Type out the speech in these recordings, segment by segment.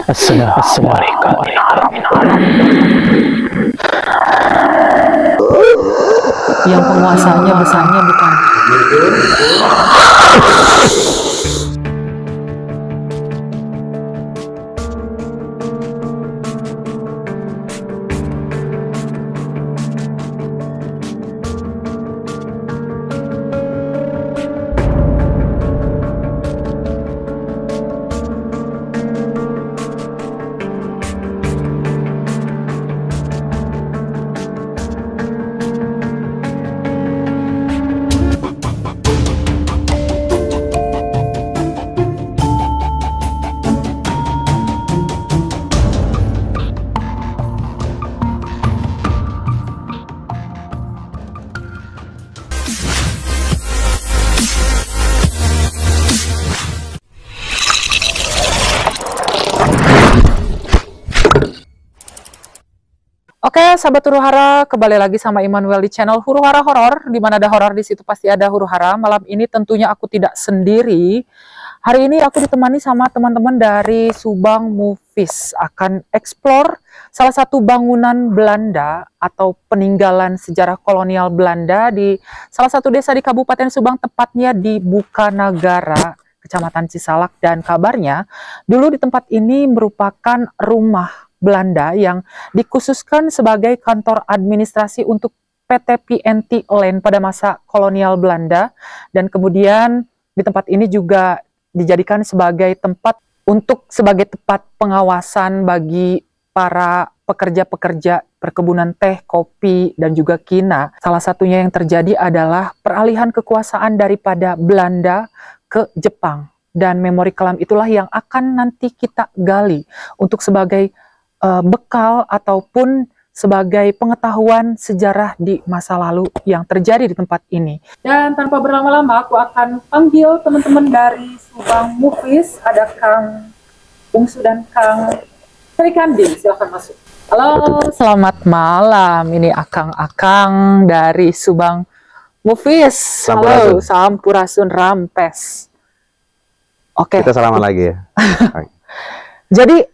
Assalamualaikum. Yang penguasanya besarnya bukan. Oke, sahabat huru-hara, kembali lagi sama Immanuel di channel Huru-Hara Horor. Di mana ada horor, di situ pasti ada huru-hara. Malam ini tentunya aku tidak sendiri. Hari ini aku ditemani sama teman-teman dari Subang Movies, akan explore salah satu bangunan Belanda atau peninggalan sejarah kolonial Belanda di salah satu desa di Kabupaten Subang, tepatnya di Bukanagara, Kecamatan Cisalak. Dan kabarnya dulu di tempat ini merupakan rumah Belanda yang dikhususkan sebagai kantor administrasi untuk PT PNT Land pada masa kolonial Belanda, dan kemudian di tempat ini juga dijadikan sebagai tempat pengawasan bagi para pekerja-pekerja perkebunan teh, kopi, dan juga kina. Salah satunya yang terjadi adalah peralihan kekuasaan daripada Belanda ke Jepang, dan memori kelam itulah yang akan nanti kita gali untuk sebagai bekal ataupun sebagai pengetahuan sejarah di masa lalu yang terjadi di tempat ini. Dan tanpa berlama-lama, aku akan panggil teman-teman dari Subang Movies. Ada Kang Bungsu dan Kang Srikandi. Silahkan masuk. Halo, selamat malam. Ini akang-akang dari Subang Movies. Halo, Sampurasun Rampes. Oke. Kita salaman lagi ya. Jadi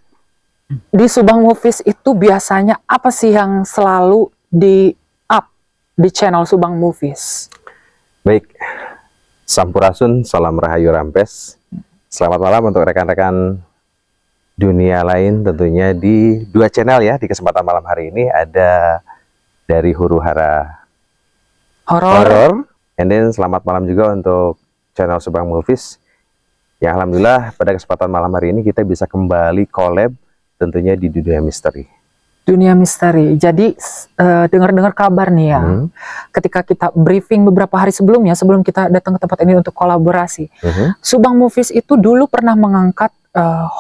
di Subang Movies itu biasanya apa sih yang selalu di-up di channel Subang Movies? Baik, Sampurasun, salam rahayu Rampes. Selamat malam untuk rekan-rekan dunia lain tentunya di dua channel ya. Di kesempatan malam hari ini ada dari Huru-Hara Horor, and then selamat malam juga untuk channel Subang Movies. Ya, alhamdulillah pada kesempatan malam hari ini kita bisa kembali collab tentunya di dunia misteri. Dunia misteri. Jadi dengar-dengar kabar nih ya, ketika kita briefing beberapa hari sebelumnya, sebelum kita datang ke tempat ini untuk kolaborasi, Subang Movies itu dulu pernah mengangkat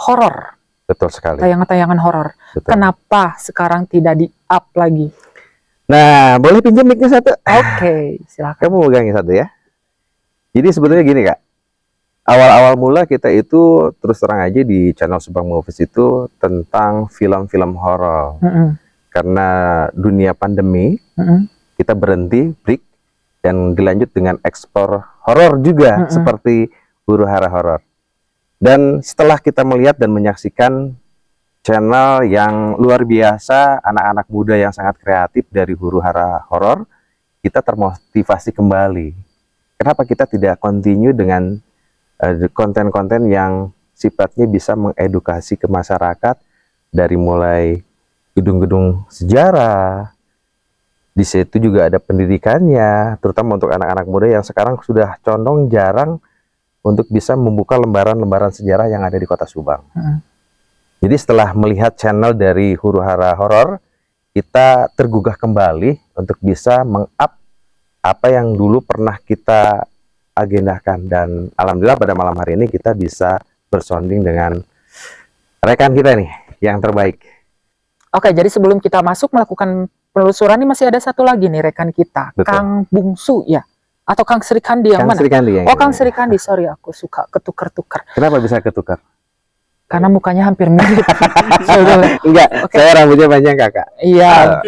horor. Betul sekali. Tayangan-tayangan horor. Kenapa sekarang tidak di-up lagi? Nah, boleh pinjam mic-nya satu? Oke, silakan. Kamu megangin satu ya. Jadi sebetulnya gini Kak, awal-awal mula kita itu terus terang aja di channel Subang Movies itu tentang film-film horor. Karena dunia pandemi, kita berhenti, break, dan dilanjut dengan ekspor horor juga, seperti Huru-Hara Horor. Dan setelah kita melihat dan menyaksikan channel yang luar biasa, anak-anak muda yang sangat kreatif dari Huru-Hara Horor, kita termotivasi kembali. Kenapa kita tidak continue dengan konten-konten yang sifatnya bisa mengedukasi ke masyarakat, dari mulai gedung-gedung sejarah, di situ juga ada pendidikannya, terutama untuk anak-anak muda yang sekarang sudah condong jarang untuk bisa membuka lembaran-lembaran sejarah yang ada di kota Subang. Jadi setelah melihat channel dari Huru-Hara Horor, kita tergugah kembali untuk bisa meng-up apa yang dulu pernah kita agendakan, dan alhamdulillah pada malam hari ini kita bisa bersonding dengan rekan kita nih yang terbaik. Oke, jadi sebelum kita masuk melakukan penelusuran, ini masih ada satu lagi nih rekan kita. Betul. Kang Bungsu ya, atau Kang Srikandi yang mana? Srikandi yang Kang Srikandi, sorry aku suka ketukar-tukar. Kenapa bisa ketukar? Karena mukanya hampir mirip. Enggak, saya rambutnya panjang Kakak. Iya.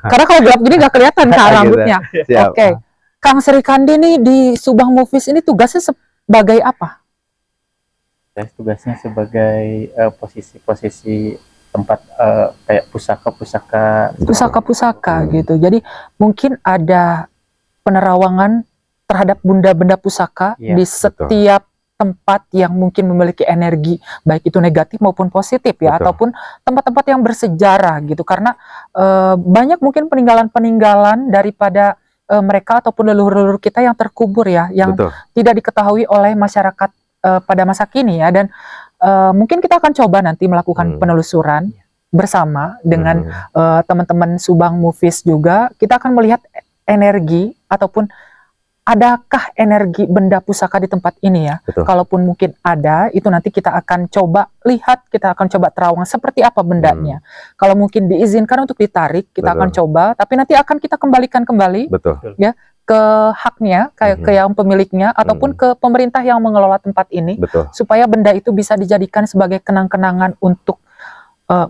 Karena kalau gelap gini nggak kelihatan Kak rambutnya. Oke. Kang Srikandi nih di Subang Movies ini tugasnya sebagai apa? saya tugasnya sebagai posisi tempat kayak pusaka gitu. Jadi mungkin ada penerawangan terhadap benda-benda pusaka di setiap tempat yang mungkin memiliki energi baik itu negatif maupun positif ya, ataupun tempat-tempat yang bersejarah gitu, karena banyak mungkin peninggalan-peninggalan daripada mereka ataupun leluhur-leluhur kita yang terkubur ya, yang tidak diketahui oleh masyarakat pada masa kini ya, dan mungkin kita akan coba nanti melakukan penelusuran bersama dengan teman-teman Subang Movies juga. Kita akan melihat energi ataupun adakah energi benda pusaka di tempat ini ya. Kalaupun mungkin ada, itu nanti kita akan coba lihat, kita akan coba terawang seperti apa bendanya. Kalau mungkin diizinkan untuk ditarik, kita akan coba, tapi nanti akan kita kembalikan kembali ya ke haknya, kayak ke yang pemiliknya ataupun ke pemerintah yang mengelola tempat ini, supaya benda itu bisa dijadikan sebagai kenang-kenangan untuk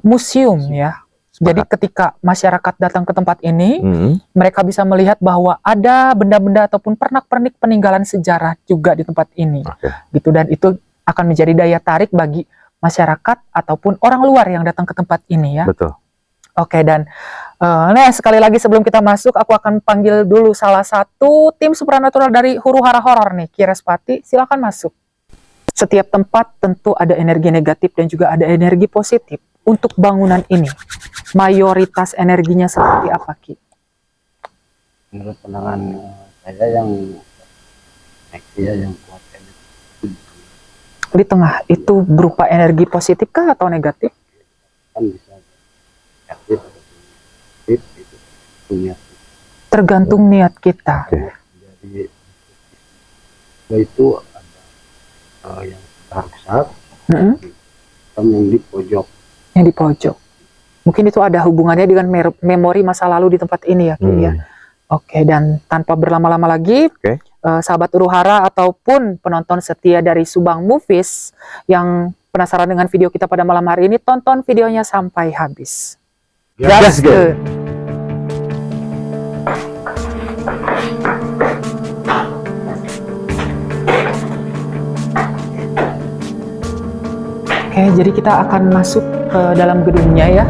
museum ya. Jadi ketika masyarakat datang ke tempat ini, mereka bisa melihat bahwa ada benda-benda ataupun pernak-pernik peninggalan sejarah juga di tempat ini, gitu. Dan itu akan menjadi daya tarik bagi masyarakat ataupun orang luar yang datang ke tempat ini ya. Oke, dan nah sekali lagi sebelum kita masuk, aku akan panggil dulu salah satu tim supranatural dari Huru Hara Horor nih, Ki Respati, silakan masuk. Setiap tempat tentu ada energi negatif dan juga ada energi positif. Untuk bangunan ini, mayoritas energinya seperti apa, Ki? Menurut pandangan saya yang kuat di tengah itu berupa energi positif kah atau negatif? Kan bisa negatif atau positif, itu punya. Tergantung niat kita. Jadi itu ada yang rusak, yang di pojok. Yang di pojok. Mungkin itu ada hubungannya dengan memori masa lalu di tempat ini ya, Ki ya. Oke, dan tanpa berlama-lama lagi, sahabat Huru Hara ataupun penonton setia dari Subang Movies yang penasaran dengan video kita pada malam hari ini, tonton videonya sampai habis. Let's go. Oke, jadi kita akan masuk ke dalam gedungnya ya.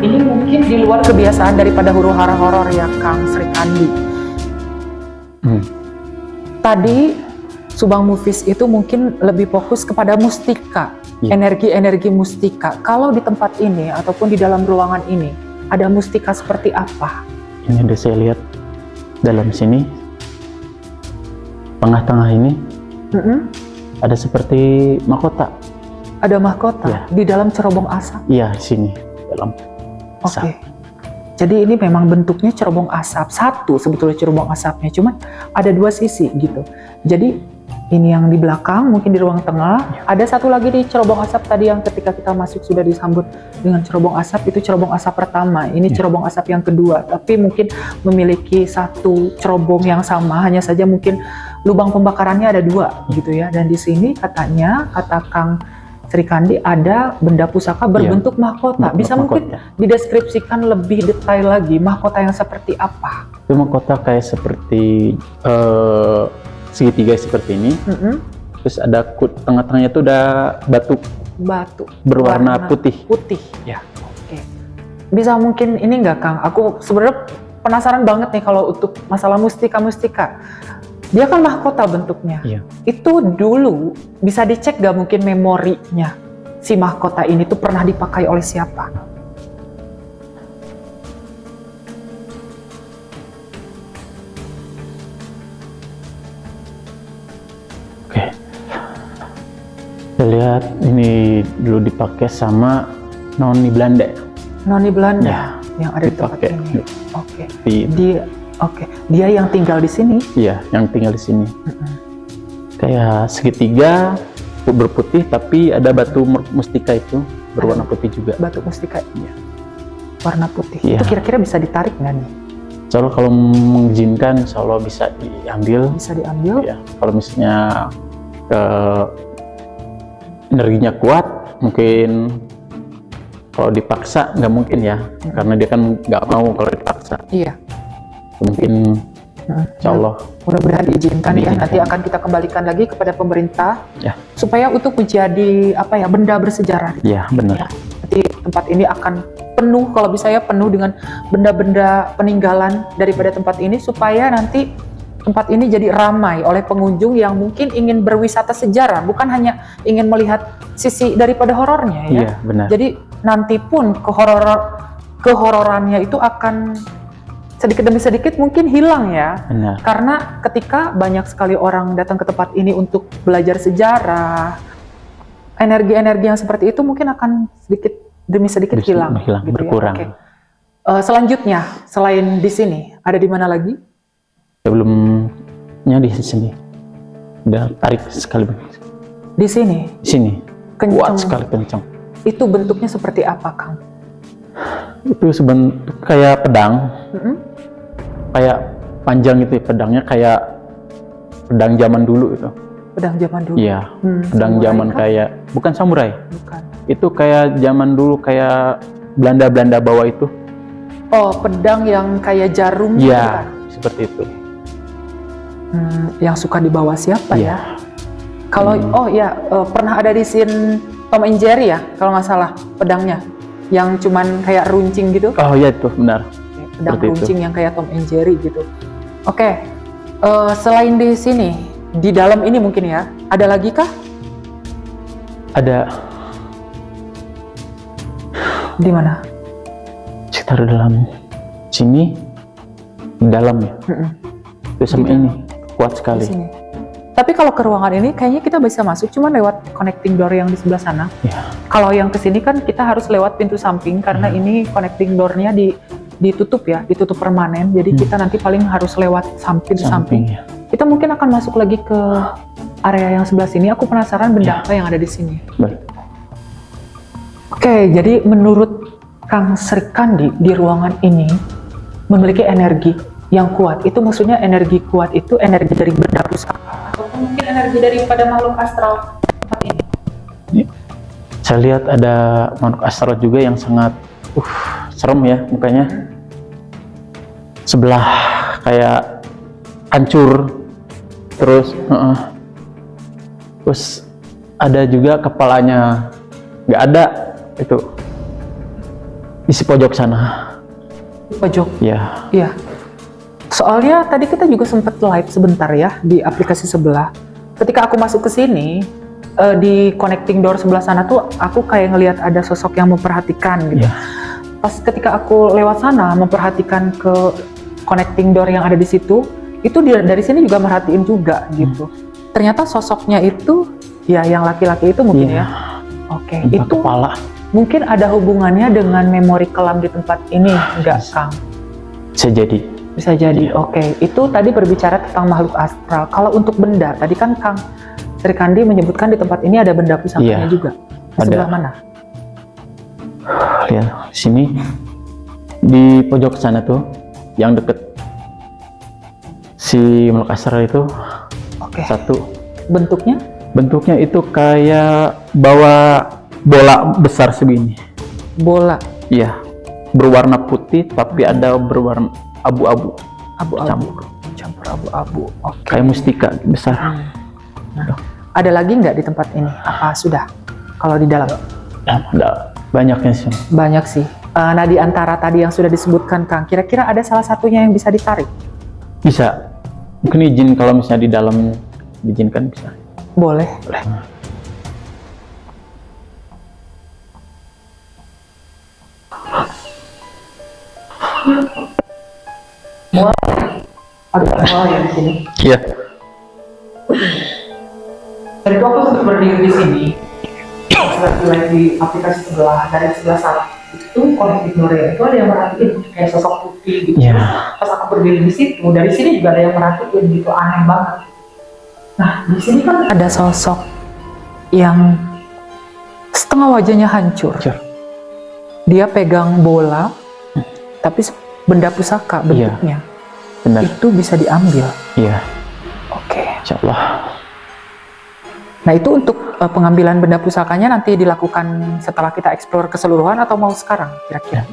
Ini mungkin di luar kebiasaan daripada Huru Hara Horor ya, Kang Sri Kandi. Tadi Subang Movies itu mungkin lebih fokus kepada mustika, energi-energi mustika. Kalau di tempat ini ataupun di dalam ruangan ini, ada mustika seperti apa? Ini ada saya lihat dalam sini, tengah-tengah ini, ada seperti mahkota. Ada mahkota di dalam cerobong asap? Iya, sini dalam asap. Jadi ini memang bentuknya cerobong asap. Satu sebetulnya cerobong asapnya, cuman ada dua sisi gitu. Jadi ini yang di belakang, mungkin di ruang tengah. Ada satu lagi di cerobong asap tadi yang ketika kita masuk sudah disambut dengan cerobong asap, itu cerobong asap pertama. Ini cerobong asap yang kedua, tapi mungkin memiliki satu cerobong yang sama, hanya saja mungkin lubang pembakarannya ada dua gitu ya. Dan di sini katanya, kata Kang Sri Kandi, ada benda pusaka berbentuk mahkota. Bisa mungkin dideskripsikan lebih detail lagi, mahkota yang seperti apa? Itu mahkota kayak seperti segitiga seperti ini, terus ada tengah-tengahnya tuh ada batu berwarna putih. Ya, oke. Bisa mungkin ini enggak, Kang? Aku sebenarnya penasaran banget nih kalau untuk masalah mustika. Dia kan mahkota bentuknya. Itu dulu bisa dicek gak mungkin memorinya si mahkota ini tuh pernah dipakai oleh siapa? Saya lihat ini dulu dipakai sama noni Belanda. Noni Belanda yang ada di tempat ini. Dia yang tinggal di sini. Iya, yang tinggal di sini. Kayak segitiga berputih, tapi ada batu mustika itu berwarna putih juga. Batu mustika. Warna putih. Itu kira-kira bisa ditarik nggak nih? Insya Allah kalau mengizinkan, insya Allah bisa diambil. Bisa diambil. Ya, kalau misalnya energinya kuat, mungkin Kalau dipaksa nggak mungkin ya, karena dia kan nggak mau kalau dipaksa. Iya. Mungkin insya Allah. Mudah-mudahan diizinkan ya. Nanti akan kita kembalikan lagi kepada pemerintah Ya. supaya untuk menjadi apa ya, benda bersejarah. Ya benar. Ya. Nanti tempat ini akan penuh, kalau bisa ya penuh dengan benda-benda peninggalan daripada tempat ini, supaya nanti tempat ini jadi ramai oleh pengunjung yang mungkin ingin berwisata sejarah, bukan hanya ingin melihat sisi daripada horornya ya. Iya benar. Jadi nanti pun kehororannya itu akan sedikit demi sedikit mungkin hilang ya. Benar. Karena ketika banyak sekali orang datang ke tempat ini untuk belajar sejarah, energi-energi yang seperti itu mungkin akan sedikit demi sedikit hilang, gitu berkurang. Ya. Oke. Selanjutnya, selain di sini, ada di mana lagi? Sebelumnya di sini. Udah tarik sekali. Di sini. Di sini. Kencang. Kuat sekali kencang. Itu bentuknya seperti apa, Kang? Itu sebentuk kayak pedang. Kayak panjang itu pedangnya, kayak pedang zaman dulu itu. Pedang zaman dulu? Iya, pedang zaman kan? kayak, bukan samurai. Bukan. Itu kayak zaman dulu, kayak Belanda bawa itu. Oh, pedang yang kayak jarum? Iya, kan? seperti itu. Yang suka dibawa siapa ya? Kalau oh ya, pernah ada di scene Tom and Jerry ya, kalau nggak salah pedangnya, yang cuman kayak runcing gitu. Oh iya itu benar. Pedang seperti runcing itu. yang kayak Tom and Jerry gitu. Oke, selain di sini, di dalam ini mungkin ya, ada lagi kah? Ada. Di mana? Sekitar dalam sini, di dalam ya. Itu sama ini kuat sekali. Di sini. Tapi kalau ke ruangan ini kayaknya kita bisa masuk cuma lewat connecting door yang di sebelah sana. Ya. Kalau yang ke sini kan kita harus lewat pintu samping karena ini connecting door-nya ditutup ya, ditutup permanen. Jadi kita nanti paling harus lewat samping. Ya. Kita mungkin akan masuk lagi ke area yang sebelah sini. Aku penasaran benda apa yang ada di sini. Baik. Oke, jadi menurut Kang Srikandi di ruangan ini memiliki energi yang kuat. Itu maksudnya energi kuat itu energi dari benda pusaka atau mungkin energi daripada makhluk astral tempat ini. Saya lihat ada makhluk astral juga yang sangat serem ya mukanya. Sebelah kayak hancur. Terus ada juga kepalanya nggak ada, itu isi pojok sana. Pojok. Ya. Iya. Soalnya tadi kita juga sempat live sebentar ya di aplikasi sebelah. Ketika aku masuk ke sini di connecting door sebelah sana tuh aku kayak ngelihat ada sosok yang memperhatikan gitu. Ya. Pas ketika aku lewat sana memperhatikan ke connecting door yang ada di situ, itu dari sini juga merhatiin juga gitu. Ternyata sosoknya itu ya yang laki-laki itu mungkin ya. Oke, itu kepala. Mungkin ada hubungannya dengan memori kelam di tempat ini, enggak, Kang? Bisa jadi. Bisa jadi, oke. Itu tadi berbicara tentang makhluk astral. Kalau untuk benda, tadi kan Kang Srikandi menyebutkan di tempat ini ada benda pusakanya juga. Di sebelah mana? Lihat, sini. Di pojok sana tuh, yang deket si makhluk astral itu. Oke. Satu. Bentuknya? Bentuknya itu kayak bawa bola besar segini. Bola? Iya. Berwarna putih, tapi ada berwarna abu-abu. Abu-abu. Campur abu-abu. Oke. Kayak mustika besar. Nah, ada lagi nggak di tempat ini? Apa sudah? Kalau di dalam? Ada banyaknya sih. Banyak sih. Nah, di antara tadi yang sudah disebutkan Kang, kira-kira ada salah satunya yang bisa ditarik? Bisa. Mungkin izin kalau misalnya di dalam diizinkan bisa. Boleh. Boleh. Ada ya di sini. Iya. Dari itu aku sempat berdiri di sini. Setelah di aplikasi sebelah, dari sebelah sana itu connecting door itu ada yang merhatiin kayak sosok putih gitu. Iya. Pas aku berdiri di situ, dari sini juga ada yang merhatiin gitu, aneh banget. Nah, di sini kan ada sosok yang setengah wajahnya hancur. Dia pegang bola, tapi benda pusaka bentuknya. Benar. Itu bisa diambil. Iya. Oke. Insya Allah. Nah itu untuk pengambilan benda pusakanya nanti dilakukan setelah kita eksplor keseluruhan atau mau sekarang kira-kira?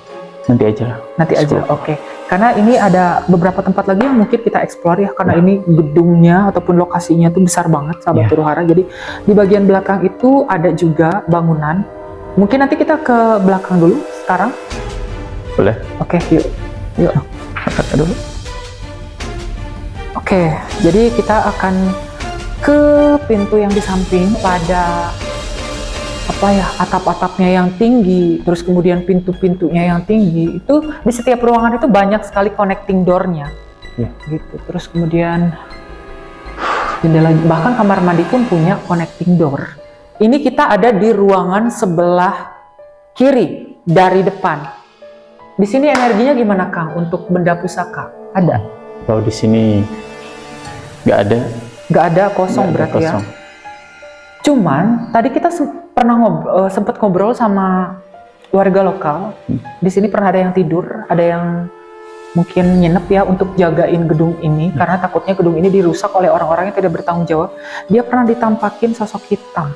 Nanti aja. Nanti aja, oke. Karena ini ada beberapa tempat lagi yang mungkin kita eksplor ya, karena ini gedungnya ataupun lokasinya tuh besar banget, sahabat Turuhara. Jadi di bagian belakang itu ada juga bangunan. Mungkin nanti kita ke belakang dulu sekarang. Boleh. Oke, yuk. Yuk. Dulu. Oke, jadi kita akan ke pintu yang di samping pada atap-atapnya yang tinggi, terus kemudian pintu-pintunya yang tinggi. Itu di setiap ruangan itu banyak sekali connecting door-nya. Gitu. Terus kemudian jendela, bahkan kamar mandi pun punya connecting door. Ini kita ada di ruangan sebelah kiri dari depan. Di sini energinya gimana, Kang, untuk benda pusaka? Ada? Kalau di sini nggak ada. Nggak ada, kosong berarti ya. Cuman tadi kita pernah sempat ngobrol sama warga lokal. Di sini pernah ada yang tidur, ada yang mungkin nginep ya untuk jagain gedung ini karena takutnya gedung ini dirusak oleh orang-orang yang tidak bertanggung jawab. Dia pernah ditampakin sosok hitam.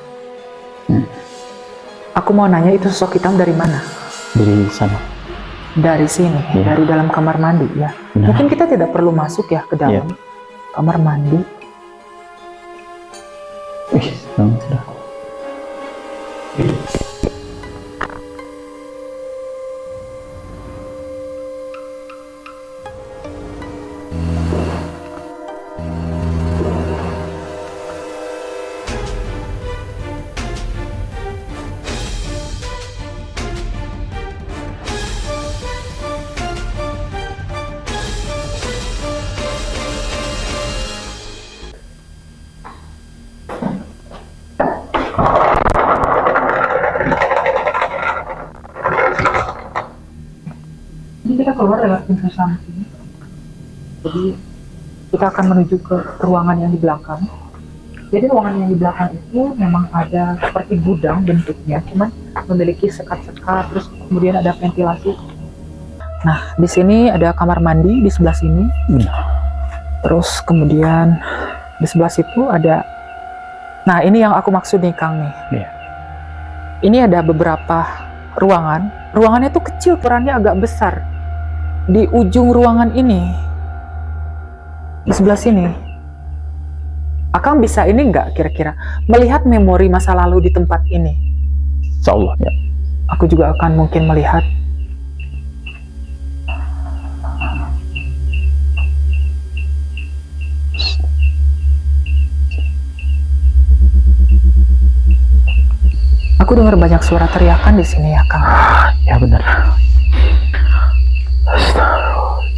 Aku mau nanya, itu sosok hitam dari mana? Dari sana. Dari sini, dari dalam kamar mandi ya. Mungkin kita tidak perlu masuk ya ke dalam kamar mandi. Sudah. Jadi kita keluar lewat pintu samping. Jadi kita akan menuju ke ruangan yang di belakang. Jadi ruangan yang di belakang itu memang ada seperti gudang bentuknya, cuman memiliki sekat-sekat, terus kemudian ada ventilasi. Nah, di sini ada kamar mandi di sebelah sini. Terus kemudian di sebelah situ ada. Nah, ini yang aku maksud nih, Kang nih. Ini ada beberapa ruangan. Ruangannya tuh kecil, ukurannya agak besar. Di ujung ruangan ini, di sebelah sini, Akang bisa ini nggak kira-kira melihat memori masa lalu di tempat ini? Insya Allah ya. Aku juga akan mungkin melihat. Aku dengar banyak suara teriakan di sini ya, Kang. Ya benar.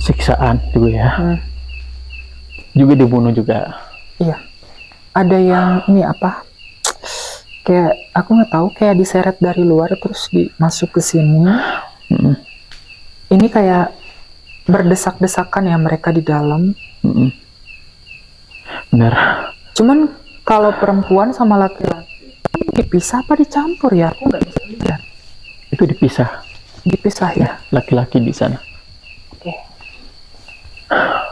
Siksaan juga ya. Juga dibunuh juga. Iya. Ada yang ini apa? Kayak aku nggak tahu, kayak diseret dari luar terus masuk ke sini. Ini kayak berdesak-desakan ya mereka di dalam. Benar. Cuman kalau perempuan sama laki-laki dipisah apa dicampur ya? Aku nggak bisa lihat. Itu dipisah. Dipisah ya? Laki-laki di sana. Oke.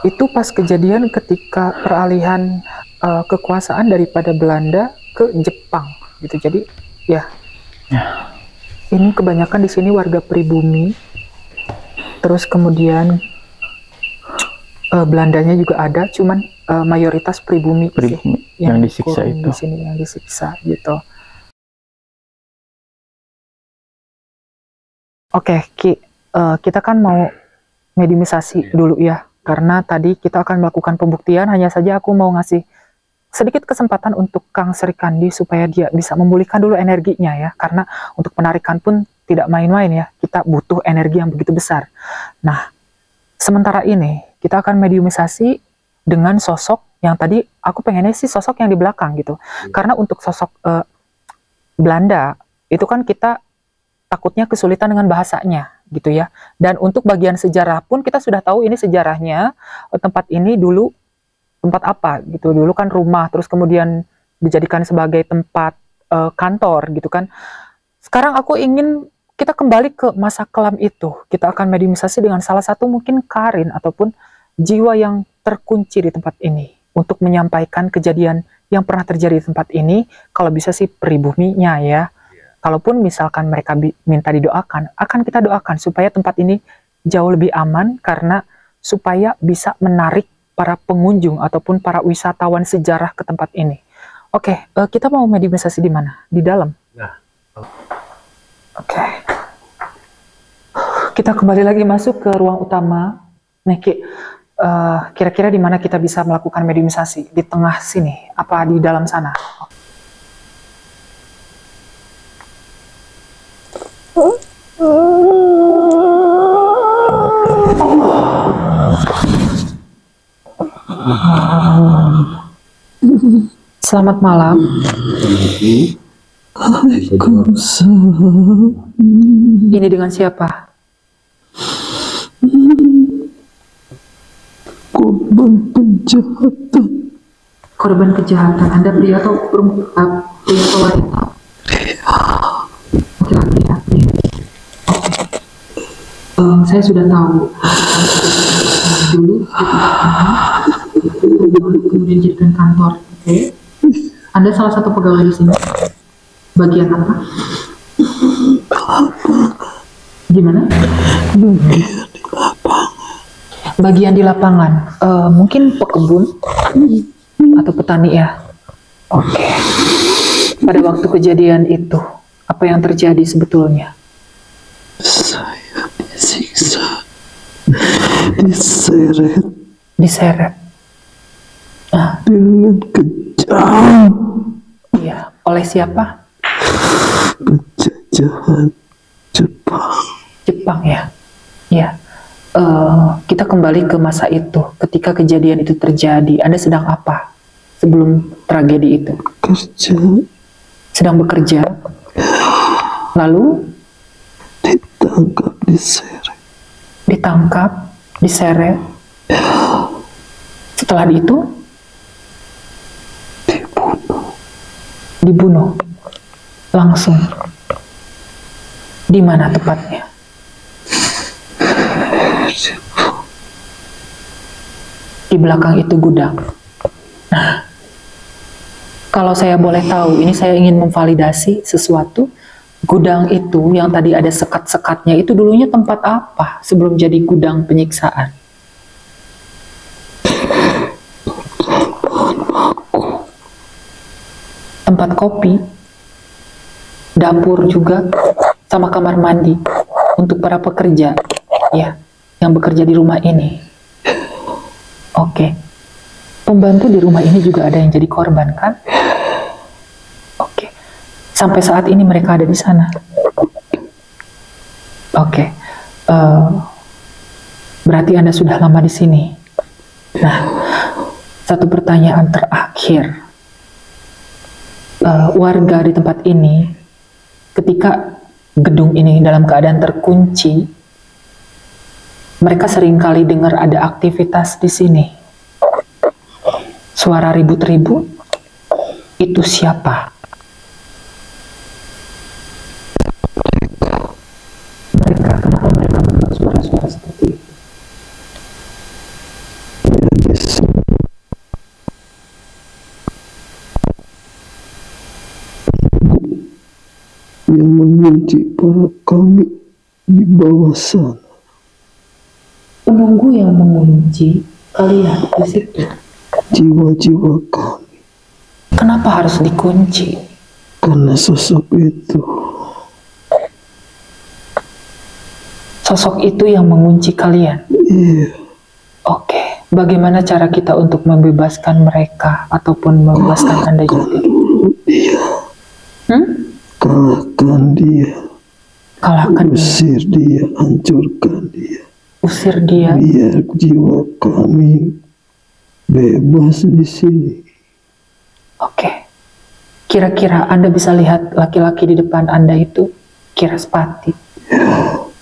Itu pas kejadian ketika peralihan kekuasaan daripada Belanda ke Jepang gitu. Jadi ya. Ini kebanyakan di sini warga pribumi. Terus kemudian Belandanya juga ada, cuman mayoritas pribumi sih, yang disiksa itu. Di sini yang disiksa gitu. Oke, Ki, kita kan mau mediumisasi dulu ya. Karena tadi kita akan melakukan pembuktian, hanya saja aku mau ngasih sedikit kesempatan untuk Kang Srikandi supaya dia bisa memulihkan dulu energinya ya. Karena untuk penarikan pun tidak main-main ya, kita butuh energi yang begitu besar. Nah, sementara ini kita akan mediumisasi dengan sosok yang tadi aku pengennya sih sosok yang di belakang gitu. Karena untuk sosok Belanda, itu kan kita takutnya kesulitan dengan bahasanya gitu ya. Dan untuk bagian sejarah pun kita sudah tahu ini sejarahnya, tempat ini dulu tempat apa gitu. Dulu kan rumah, terus kemudian dijadikan sebagai tempat kantor gitu kan. Sekarang aku ingin kita kembali ke masa kelam itu. Kita akan mediumisasi dengan salah satu mungkin Karin ataupun jiwa yang terkunci di tempat ini untuk menyampaikan kejadian yang pernah terjadi di tempat ini, kalau bisa sih pribumi-nya ya. Kalaupun misalkan mereka minta didoakan, akan kita doakan supaya tempat ini jauh lebih aman, karena supaya bisa menarik para pengunjung ataupun para wisatawan sejarah ke tempat ini. Oke, kita mau mediumisasi di mana? Di dalam? Oke. Kita kembali lagi masuk ke ruang utama. Neki, kira-kira di mana kita bisa melakukan mediumisasi? Di tengah sini? Apa di dalam sana? Selamat malam. Ini dengan siapa? Korban kejahatan. Korban kejahatan. Anda pria atau perempuan? Pria atau wanita? Laki-laki ya. Saya sudah tahu. Dulu kemudian jadikan kantor. Oke. Anda salah satu pegawai di sini. Bagian apa? Gimana? Bagian di lapangan. Mungkin pekebun atau petani ya. Oke. Pada waktu kejadian itu, apa yang terjadi sebetulnya? Saya disiksa, diseret. Diseret. Dengan kejam. Iya. Oleh siapa? Penjajahan Jepang. Jepang ya. Ya. Kita kembali ke masa itu. Ketika kejadian itu terjadi, Anda sedang apa sebelum tragedi itu? Kerja. Sedang bekerja. Lalu Ditangkap, diseret. ditangkap, diseret. Setelah itu dibunuh langsung. Di mana tepatnya? Di belakang itu gudang. Nah, kalau saya boleh tahu, ini saya ingin memvalidasi sesuatu. Gudang itu yang tadi ada sekat-sekatnya itu dulunya tempat apa sebelum jadi gudang penyiksaan? Tempat kopi, dapur juga, sama kamar mandi untuk para pekerja ya yang bekerja di rumah ini. Oke. Pembantu di rumah ini juga ada yang jadi korban kan? Oke. Sampai saat ini mereka ada di sana. Oke. Berarti Anda sudah lama di sini. Nah, satu pertanyaan terakhir. Warga di tempat ini, ketika gedung ini dalam keadaan terkunci, mereka seringkali dengar ada aktivitas di sini. Suara ribut-ribut, itu siapa? Mereka, kenapa mereka membuat suara-suara seperti itu? Yang mengunci para kami di bawah sana. Penunggu yang mengunci kalian di situ. Jiwa-jiwa kami. Kenapa harus dikunci? Karena sosok itu. Sosok itu yang mengunci kalian? Iya. Oke. Bagaimana cara kita untuk membebaskan mereka ataupun membebaskan Anda juga? Dia. Kalahkan dia. Kalahkan Usir dia, hancurkan dia. Usir dia. Biar jiwa kami bebas di sini. Oke. Kira-kira Anda bisa lihat laki-laki di depan Anda itu Kiraspati.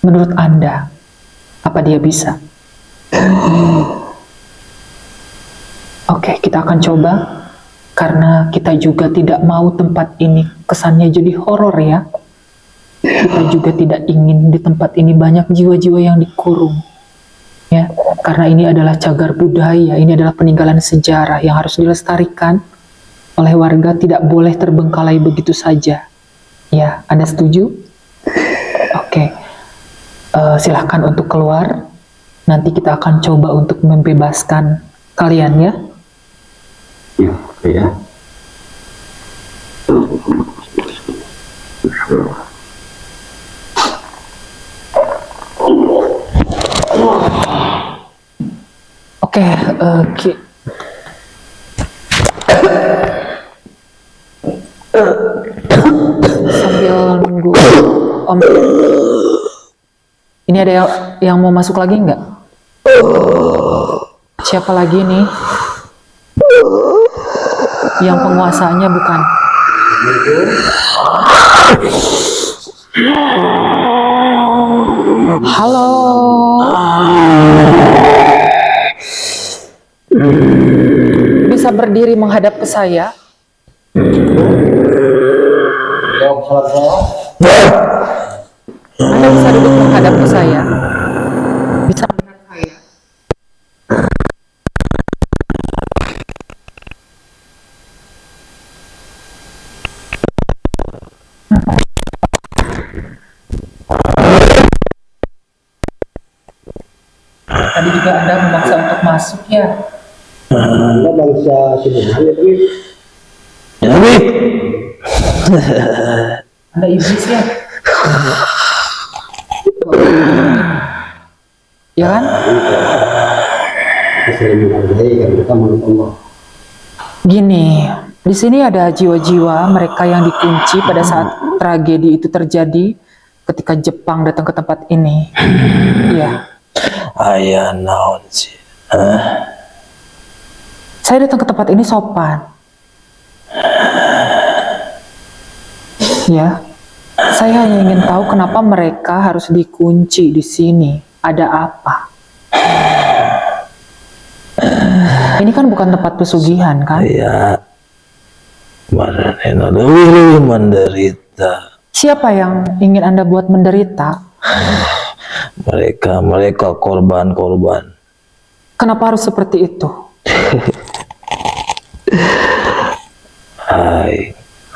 Menurut Anda, apa dia bisa? Oke, kita akan coba. Karena kita juga tidak mau tempat ini kesannya jadi horor ya. Kita juga tidak ingin di tempat ini banyak jiwa-jiwa yang dikurung. Ya, karena ini adalah cagar budaya, ini adalah peninggalan sejarah yang harus dilestarikan. oleh warga tidak boleh terbengkalai begitu saja. Ya, Anda setuju? Oke. Silahkan untuk keluar. Nanti kita akan coba untuk membebaskan kalian ya. Ya, oke ya. Oke, sambil nunggu Om. Ini ada yang mau masuk lagi nggak? Siapa lagi nih? Yang penguasanya bukan? Halo. Bisa berdiri menghadap ke saya? Anda bisa duduk menghadap ke saya. Bisa menghadap saya. Tadi juga Anda memaksa untuk masuk ya? Anda bangsa Siluman ya, Dwi? Ya, Dwi. Anda iblis ya? Ya kan? Kita sering menghargai karena kita menurut Allah. Gini, di sini ada jiwa-jiwa mereka yang dikunci pada saat tragedi itu terjadi ketika Jepang datang ke tempat ini. Iya. Ayah naon sih? Saya datang ke tempat ini sopan. Ya, saya hanya ingin tahu kenapa mereka harus dikunci di sini. Ada apa? Ini kan bukan tempat pesugihan, kan? Iya. Marane lebih menderita. Siapa yang ingin Anda buat menderita? Mereka korban-korban. Kenapa harus seperti itu?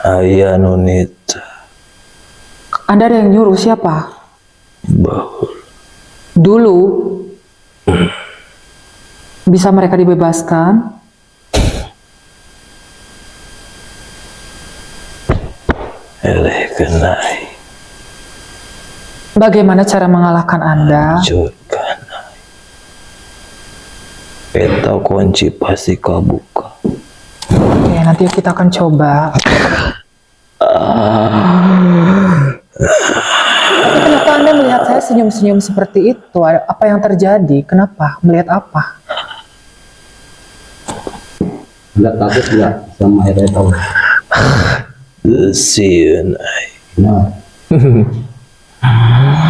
Ayah Nunita. Anda ada yang nyuruh siapa? Bahul. Dulu bisa mereka dibebaskan. Kenai. Bagaimana cara mengalahkan Anda? Hancurkan. Peta kunci pasti kebuka. Oke, nanti kita akan coba. Tapi kenapa Anda melihat saya senyum-senyum seperti itu? Apa yang terjadi? Kenapa? Melihat apa? Anda takut nggak sama air tahu? Siun. Nah,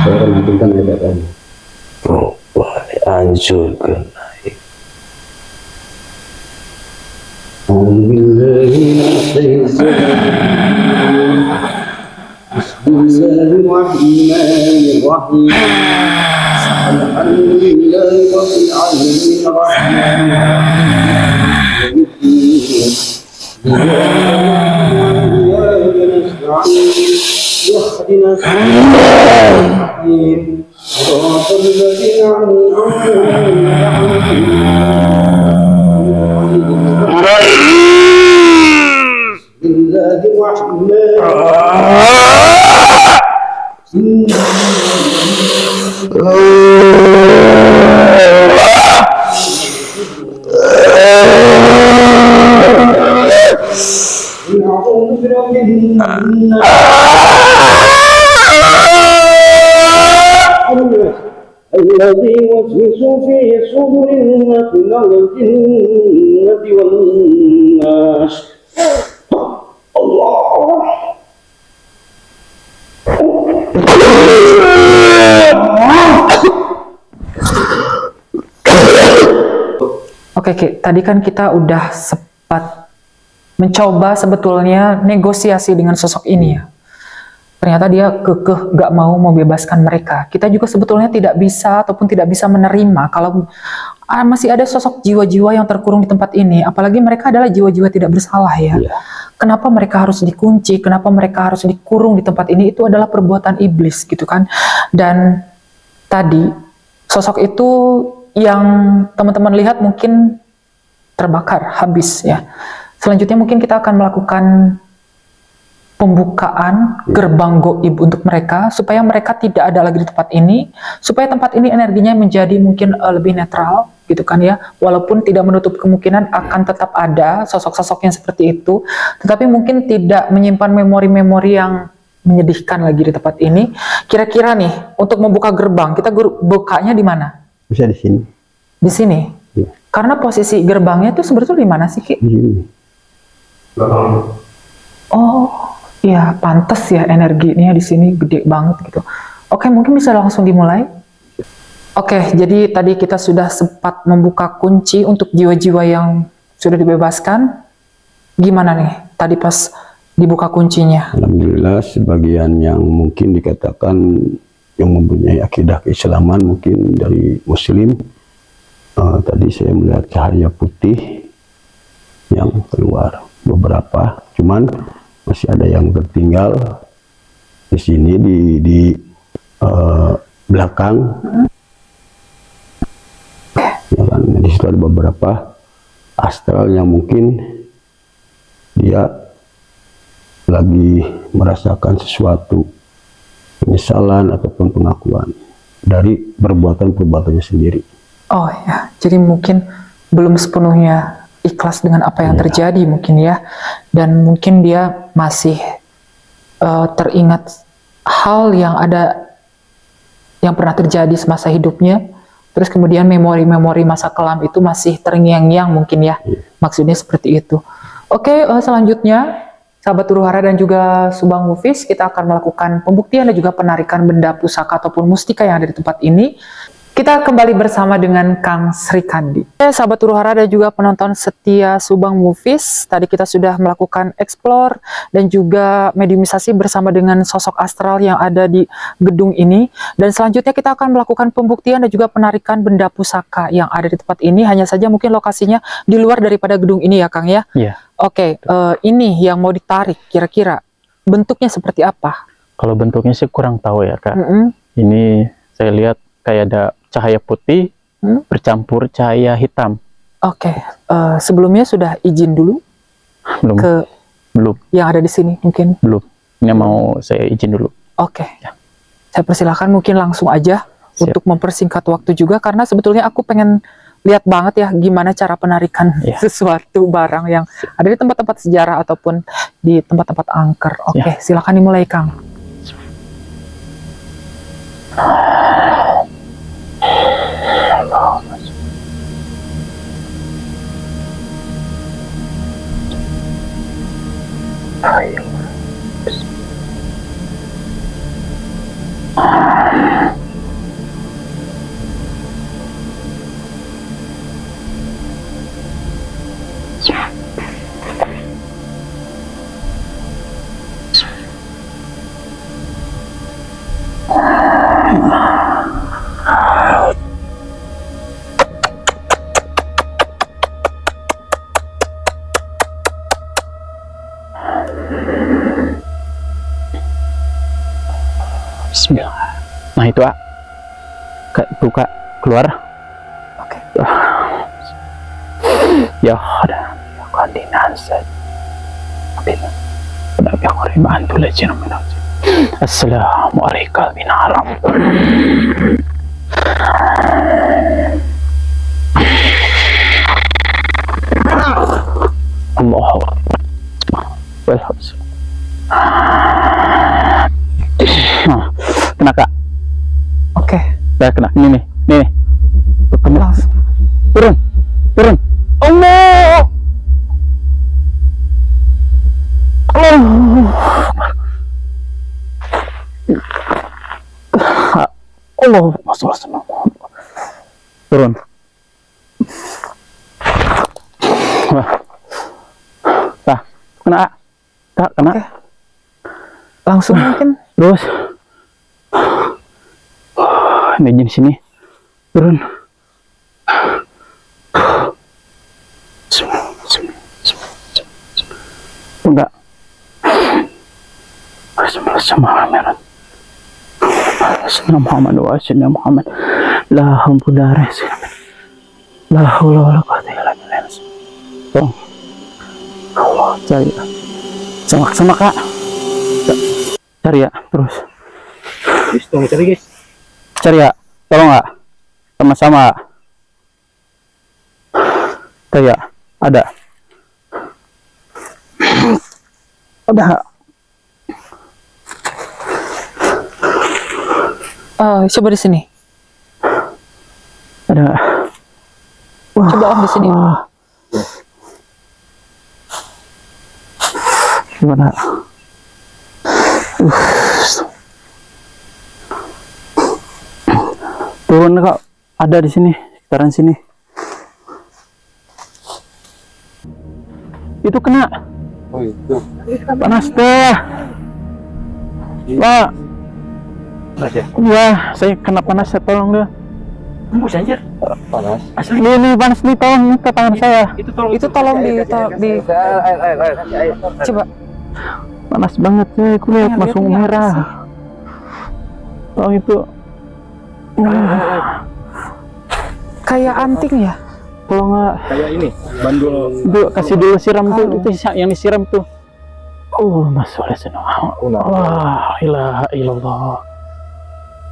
saya akan menentukan air tahu. Hancurkan. Bismillahirrahmanirrahim. Alhamdulillahi rabbil alamin الذي يوسوس في صدور الناس من الجنة والناس. الله. Oke, tadi kan kita udah sempat mencoba sebetulnya negosiasi dengan sosok ini ya. Ternyata dia kekeh gak mau membebaskan mereka. Kita juga sebetulnya tidak bisa ataupun tidak bisa menerima kalau masih ada sosok jiwa-jiwa yang terkurung di tempat ini, apalagi mereka adalah jiwa-jiwa tidak bersalah ya. Kenapa mereka harus dikunci, kenapa mereka harus dikurung di tempat ini, itu adalah perbuatan iblis gitu kan. Dan tadi sosok itu yang teman-teman lihat mungkin terbakar habis ya. Selanjutnya mungkin kita akan melakukan pembukaan gerbang goib untuk mereka, supaya mereka tidak ada lagi di tempat ini, supaya tempat ini energinya menjadi mungkin lebih netral gitu kan ya, walaupun tidak menutup kemungkinan akan tetap ada sosok-sosok yang seperti itu, tetapi mungkin tidak menyimpan memori-memori yang menyedihkan lagi di tempat ini. Kira-kira nih untuk membuka gerbang, kita bukanya di mana? Bisa di sini. Di sini? Ya. Karena posisi gerbangnya itu sebetulnya di mana sih, Ki? Di sini. Oh, ya pantas ya energinya di sini gede banget gitu. Oke, mungkin bisa langsung dimulai. Oke, jadi tadi kita sudah sempat membuka kunci untuk jiwa-jiwa yang sudah dibebaskan. Gimana nih tadi pas dibuka kuncinya? Alhamdulillah, sebagian yang mungkin dikatakan yang mempunyai akidah keislaman mungkin dari muslim, tadi saya melihat cahaya putih yang keluar beberapa, cuman masih ada yang tertinggal di sini di belakang. Ya kan, di situ ada beberapa astral yang mungkin dia lagi merasakan sesuatu penyesalan ataupun pengakuan dari perbuatan-perbuatannya sendiri. Oh ya, jadi mungkin belum sepenuhnya ikhlas dengan apa yang terjadi mungkin ya, dan mungkin dia masih teringat hal yang yang pernah terjadi semasa hidupnya, terus kemudian memori-memori masa kelam itu masih terngiang-ngiang mungkin ya, maksudnya seperti itu. Oke, selanjutnya sahabat Huru-Hara dan juga Subang Mufis, kita akan melakukan pembuktian dan juga penarikan benda pusaka ataupun mustika yang ada di tempat ini. Kita kembali bersama dengan Kang Sri Kandi. Sahabat Huru-Hara dan juga penonton setia Subang Mufis, tadi kita sudah melakukan explore dan juga mediumisasi bersama dengan sosok astral yang ada di gedung ini. Dan selanjutnya kita akan melakukan pembuktian dan juga penarikan benda pusaka yang ada di tempat ini. Hanya saja mungkin lokasinya di luar daripada gedung ini ya Kang ya? Iya. Oke, ini yang mau ditarik kira-kira bentuknya seperti apa? Kalau bentuknya sih kurang tahu ya Kak. Ini saya lihat kayak ada cahaya putih bercampur cahaya hitam. Oke, sebelumnya sudah izin dulu? Belum. Yang ada di sini mungkin? Belum. Ini mau saya izin dulu. Oke. Ya. Saya persilahkan mungkin langsung aja. Siap. Untuk mempersingkat waktu juga, karena sebetulnya aku pengen lihat banget ya gimana cara penarikan sesuatu barang yang ada di tempat-tempat sejarah ataupun di tempat-tempat angker. Oke, silakan dimulai Kang. Bismillah. Nah itu buka keluar. Oke. Ya ada kandinan saja. Nabi Karim antul ajin min ajin. Assalamualaikum min haram. Allah. Nah, kena Kak. Oke. Udah kena. Ini nih. Turun. Allah. Allah. Masalah. Turun. Kena. Oke. Langsung mungkin. Terus. Ini sini. Turun. Bismillahirrahmanirrahim. Sayyidina Muhammad wa sayyidina Muhammad. La haula wala quwwata illa billah. Tolong. Allah, cari. Sama Kak. Cari ya, terus. Guys, tolong cari guys. Cari ya, tolong nggak? Sama-sama. Cari ya, ada. Ada. Coba di sini. Ada. Wah. Coba Om di sini. Gimana? Turun kok, ada di sini, sekitaran sini. Itu kena. Oh itu. Panas dah. Pak. Panas ya? Iya, saya kena panas, ya, tolong deh. Tembus anjir. Panas. Asli ini panas nih, tolong nih ke tangan saya. Itu tolong di coba. Panas banget sih, aku lihat langsung merah. Tolong itu. Kayak anting ya? Tolong nggak? Kayak ini, bandul. Itu kasih dulu siram tuh, itu yang disiram tuh. Masuk oleh sana. La ilaha illallah.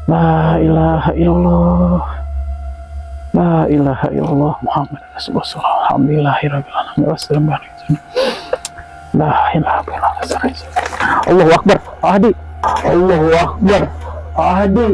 La ilaha illallah. La ilaha illallah Muhammad Rasulullah. Alhamdulillahirabbil alamin wassalamu alaikum. La ilaha illallah. Allahu akbar. Adi. Allahu akbar. Adi.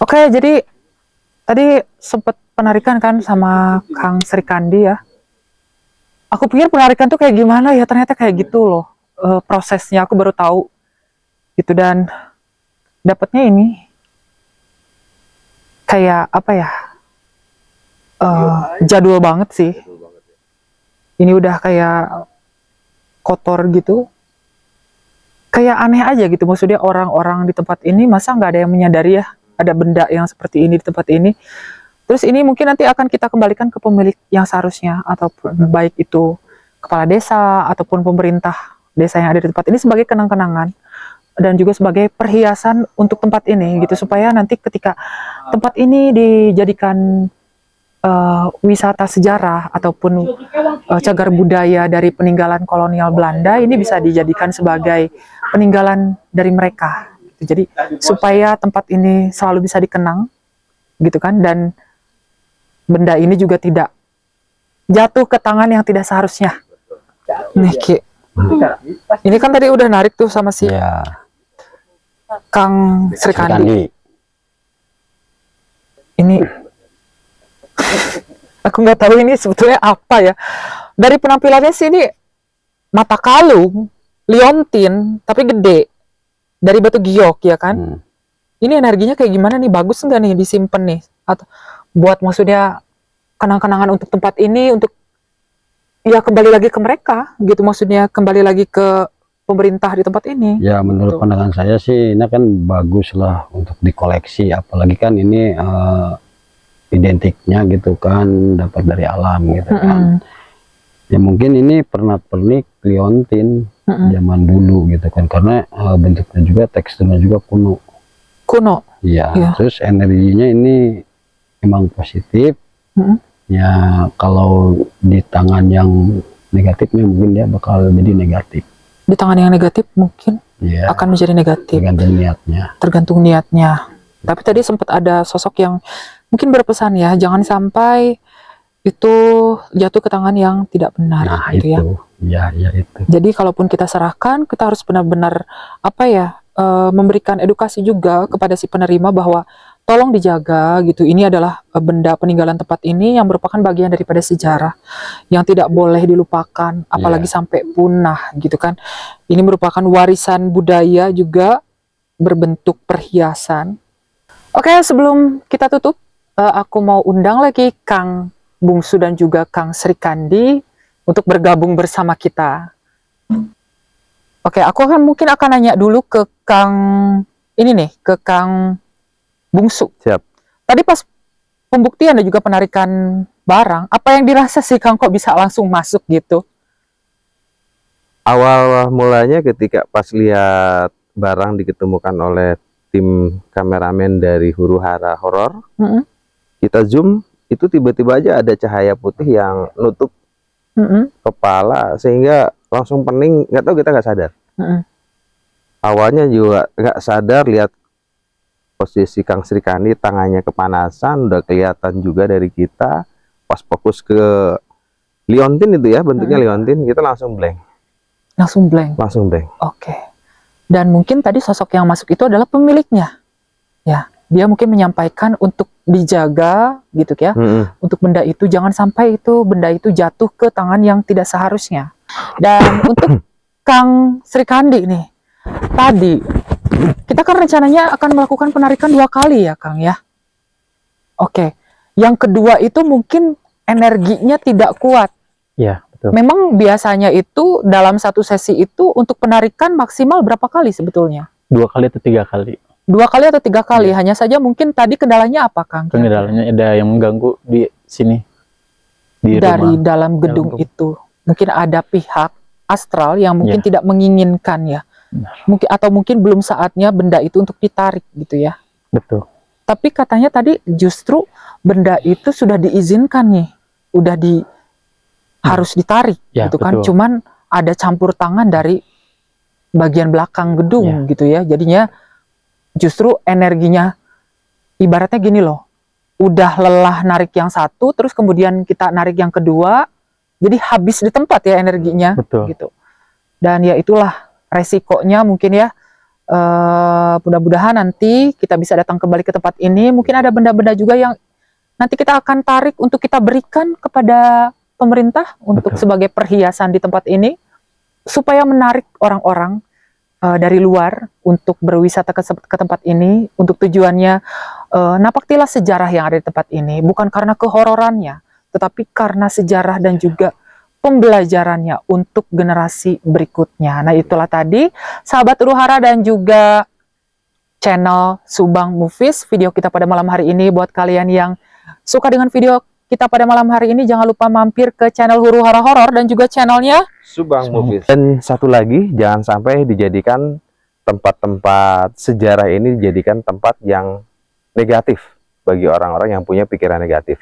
Oke, jadi tadi sempat penarikan kan sama Kang Srikandi ya. Aku pikir penarikan tuh kayak gimana ya, ternyata kayak gitu loh prosesnya. Aku baru tahu gitu, dan dapatnya ini kayak apa ya, jadul banget sih. Ini udah kayak kotor gitu, kayak aneh aja gitu. Maksudnya orang-orang di tempat ini masa nggak ada yang menyadari ya ada benda yang seperti ini di tempat ini. Terus ini mungkin nanti akan kita kembalikan ke pemilik yang seharusnya, ataupun baik itu kepala desa ataupun pemerintah desa yang ada di tempat ini sebagai kenang-kenangan dan juga sebagai perhiasan untuk tempat ini gitu, supaya nanti ketika tempat ini dijadikan wisata sejarah ataupun cagar budaya dari peninggalan kolonial Belanda, ini bisa dijadikan sebagai peninggalan dari mereka. Jadi supaya tempat ini selalu bisa dikenang gitu kan, dan benda ini juga tidak jatuh ke tangan yang tidak seharusnya. Nih Ki, ini kan tadi udah narik tuh sama si Kang Srikandi. Ini aku nggak tahu ini sebetulnya apa ya. Dari penampilannya sih ini mata kalung liontin tapi gede, dari batu giok ya kan. Ini energinya kayak gimana nih, bagus nggak nih disimpan nih, atau buat maksudnya kenang-kenangan untuk tempat ini, untuk ya kembali lagi ke mereka gitu, maksudnya kembali lagi ke pemerintah di tempat ini. Ya menurut pandangan saya sih ini kan bagus lah untuk dikoleksi, apalagi kan ini identiknya gitu kan, dapat dari alam gitu kan. Ya mungkin ini pernak-pernik liontin zaman dulu gitu kan, karena bentuknya juga, teksturnya juga kuno. Ya, terus energinya ini emang positif. Ya kalau di tangan yang negatifnya mungkin dia bakal jadi negatif. Di tangan yang negatif mungkin akan menjadi negatif. Tergantung niatnya. Tapi tadi sempat ada sosok yang mungkin berpesan ya, jangan sampai itu jatuh ke tangan yang tidak benar. Nah gitu itu ya itu. Jadi kalaupun kita serahkan, kita harus benar-benar apa ya, memberikan edukasi juga kepada si penerima bahwa tolong dijaga gitu. Ini adalah benda peninggalan tempat ini yang merupakan bagian daripada sejarah yang tidak boleh dilupakan, apalagi sampai punah gitu kan. Ini merupakan warisan budaya juga berbentuk perhiasan. Oke, sebelum kita tutup, aku mau undang lagi Kang Bungsu dan juga Kang Srikandi untuk bergabung bersama kita. Oke, aku mungkin akan nanya dulu ke Kang ini nih, ke Kang Bungsu. Siap. Tadi pas pembuktian dan juga penarikan barang, apa yang dirasa sih Kang kok bisa langsung masuk gitu? Awal mulanya ketika pas lihat barang diketemukan oleh tim kameramen dari Huru Hara Horor, kita zoom, itu tiba-tiba aja ada cahaya putih yang nutup kepala sehingga langsung pening, nggak tahu, kita nggak sadar. Awalnya juga nggak sadar, lihat posisi Kang Sri Kandi tangannya kepanasan, udah kelihatan juga dari kita. Pas fokus ke liontin itu ya, bentuknya liontin, kita langsung blank. Langsung blank. Langsung blank. Oke. Dan mungkin tadi sosok yang masuk itu adalah pemiliknya. Ya, dia mungkin menyampaikan untuk dijaga gitu ya. Untuk benda itu jangan sampai benda itu jatuh ke tangan yang tidak seharusnya. Dan untuk Kang Sri Kandi nih, tadi kita kan rencananya akan melakukan penarikan 2 kali ya Kang ya. Oke. Yang kedua itu mungkin energinya tidak kuat. Ya, betul. Memang biasanya itu dalam satu sesi itu untuk penarikan maksimal berapa kali sebetulnya? 2 kali atau 3 kali. 2 kali atau 3 kali. Hanya saja mungkin tadi kendalanya apa Kang? Kendalanya ada yang mengganggu di sini. Di dari rumah. dalam gedung itu. Mungkin ada pihak astral yang mungkin tidak menginginkan ya. Mungkin atau mungkin belum saatnya benda itu untuk ditarik gitu ya. Betul. Tapi katanya tadi justru benda itu sudah diizinkan nih. Udah harus ditarik Ya, gitu kan. betul. Cuman ada campur tangan dari bagian belakang gedung gitu ya. Jadinya justru energinya ibaratnya gini loh. Udah lelah narik yang satu, terus kemudian kita narik yang kedua, jadi habis di tempat ya energinya. Betul. Gitu. Dan ya itulah resikonya mungkin ya. Mudah-mudahan nanti kita bisa datang kembali ke tempat ini. Mungkin ada benda-benda juga yang nanti kita akan tarik untuk kita berikan kepada pemerintah untuk sebagai perhiasan di tempat ini, supaya menarik orang-orang dari luar untuk berwisata ke tempat ini. Untuk tujuannya napaktilah sejarah yang ada di tempat ini, bukan karena kehororannya, tetapi karena sejarah dan juga pembelajarannya untuk generasi berikutnya. Nah, itulah tadi sahabat Huru Hara dan juga channel Subang Movies, video kita pada malam hari ini. Buat kalian yang suka dengan video kita pada malam hari ini, jangan lupa mampir ke channel Huru Hara Horor dan juga channelnya Subang Movies. Dan satu lagi, jangan sampai dijadikan tempat-tempat sejarah ini dijadikan tempat yang negatif bagi orang-orang yang punya pikiran negatif.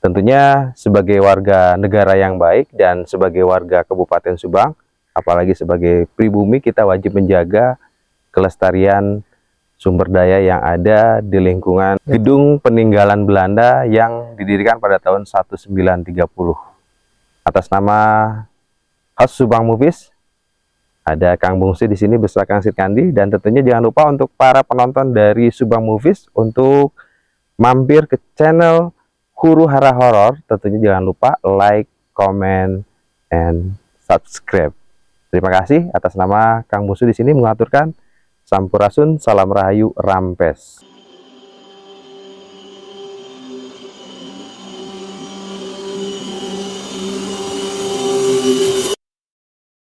Tentunya sebagai warga negara yang baik dan sebagai warga Kabupaten Subang, apalagi sebagai pribumi, kita wajib menjaga kelestarian sumber daya yang ada di lingkungan gedung peninggalan Belanda yang didirikan pada tahun 1930. Atas nama khas Subang Movies, ada Kang Bungsu di sini beserta Kang Sri Kandi, dan tentunya jangan lupa untuk para penonton dari Subang Movies untuk mampir ke channel Huru Hara Horor. Tentunya jangan lupa like, comment, and subscribe. Terima kasih. Atas nama Kang Bungsu di sini mengaturkan Sampurasun, salam rahayu, rampes.